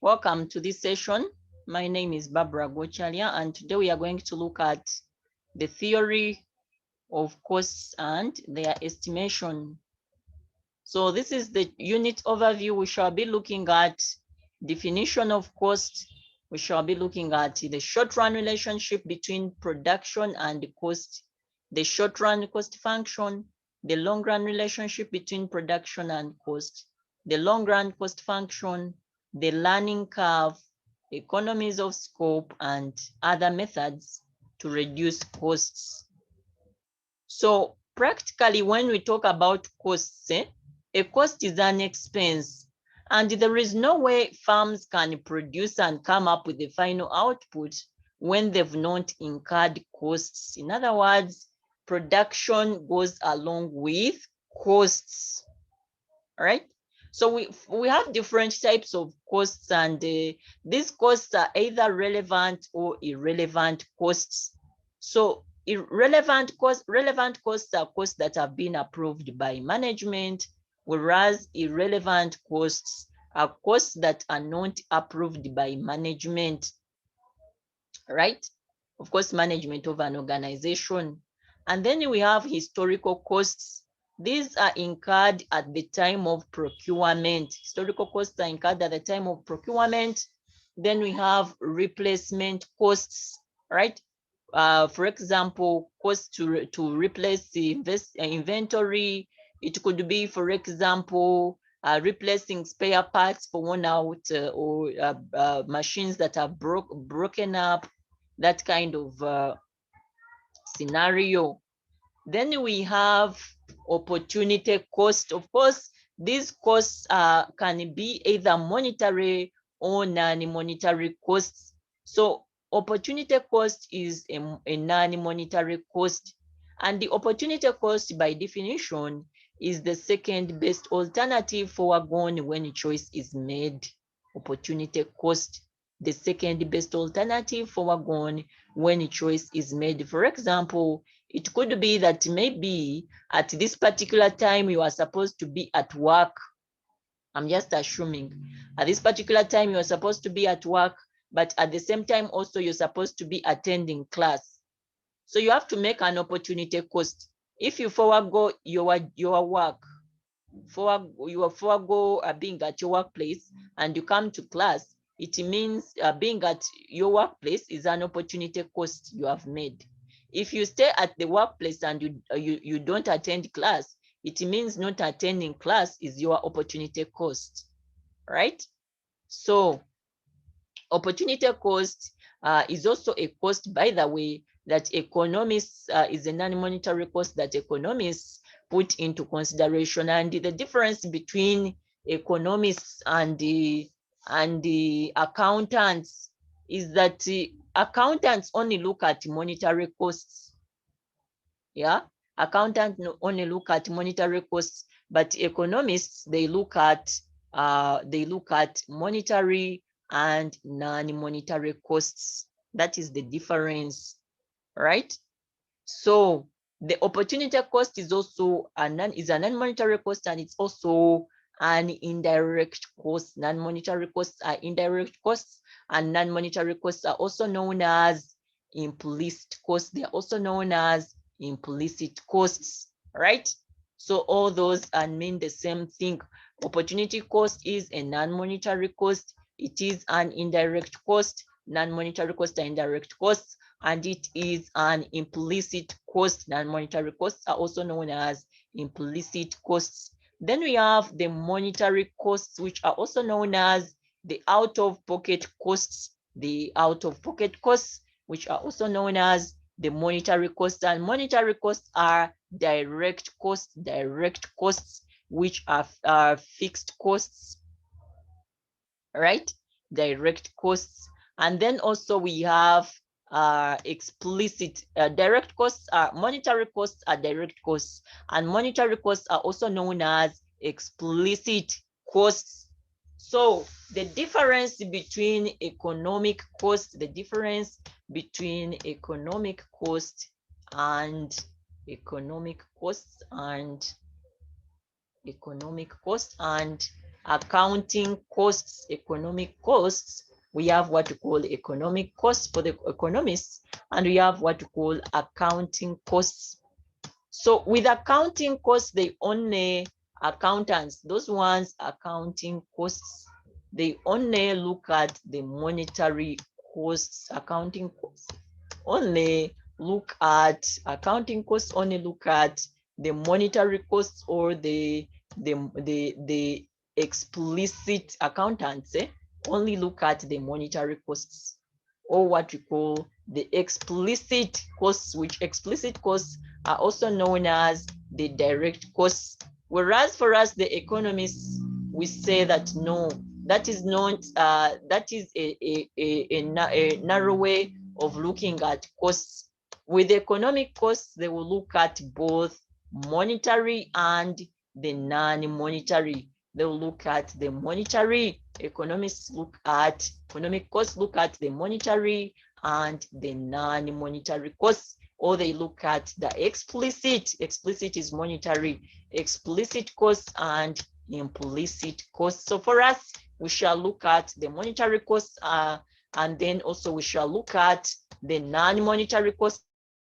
Welcome to this session. My name is Barbara Gochalia, and today we are going to look at the theory of costs and their estimation. So this is the unit overview. We shall be looking at definition of cost. We shall be looking at the short-run relationship between production and cost, the short-run cost function, the long-run relationship between production and cost, the long-run cost function, the learning curve, economies of scope, and other methods to reduce costs. So practically, when we talk about costs, a cost is an expense, and there is no way farms can produce and come up with the final output when they've not incurred costs. In other words, production goes along with costs, right? So we have different types of costs, and these costs are either relevant or irrelevant costs. So relevant costs are costs that have been approved by management, whereas irrelevant costs are costs that are not approved by management, right? Of course, management of an organization. And then we have historical costs. These are incurred at the time of procurement. Historical costs are incurred at the time of procurement. Then we have replacement costs, right? For example, cost to replace the inventory. It could be, for example, replacing spare parts for worn out or machines that are broken up, that kind of scenario. Then we have opportunity cost. Of course, these costs can be either monetary or non-monetary costs. So opportunity cost is a non-monetary cost, and the opportunity cost by definition is the second best alternative foregone when choice is made. Opportunity cost, the second best alternative foregone when choice is made. For example, it could be that maybe at this particular time you are supposed to be at work. I'm just assuming. At this particular time you are supposed to be at work, but at the same time also you're supposed to be attending class. So you have to make an opportunity cost. If you forego your work, you forego being at your workplace and you come to class, it means being at your workplace is an opportunity cost you have made. If you stay at the workplace and you don't attend class, it means not attending class is your opportunity cost, right? So opportunity cost is also a cost, by the way, that economists is a non-monetary cost that economists put into consideration. And the difference between economists and the accountants is that the accountants only look at monetary costs. Yeah, accountants only look at monetary costs, but economists they look at monetary and non-monetary costs. That is the difference, right? So the opportunity cost is also a non-monetary cost, and it's also an indirect cost. Non-monetary costs are indirect costs, and non-monetary costs are also known as implicit costs. They are also known as implicit costs, right? So all those mean the same thing. Opportunity cost is a non-monetary cost. It is an indirect cost. Non-monetary costs are indirect costs, and it is an implicit cost. Non-monetary costs are also known as implicit costs. Then we have the monetary costs, which are also known as the out-of-pocket costs. The out-of-pocket costs, which are also known as the monetary costs. And monetary costs are direct costs, which are fixed costs, right? Direct costs. And then also we have explicit direct costs. Monetary costs are direct costs, and monetary costs are also known as explicit costs. So the difference between economic cost, and economic cost and accounting costs, economic costs. We have what we call economic costs for the economists, and we have what we call accounting costs. So with accounting costs, they only accountants, those ones accounting costs, they only look at the monetary costs. Accounting costs only look at accounting costs, only look at the monetary costs, or the explicit accountants only look at the monetary costs, or what we call the explicit costs, which explicit costs are also known as the direct costs. Whereas for us, the economists, we say that no, that is not, that is a narrow way of looking at costs. With economic costs, they will look at both monetary and the non-monetary. They will look at the monetary. Economists look at economic costs, look at the monetary and the non-monetary costs, or they look at the explicit. Explicit is monetary, explicit costs and implicit costs. So for us, we shall look at the monetary costs, and then also we shall look at the non-monetary costs,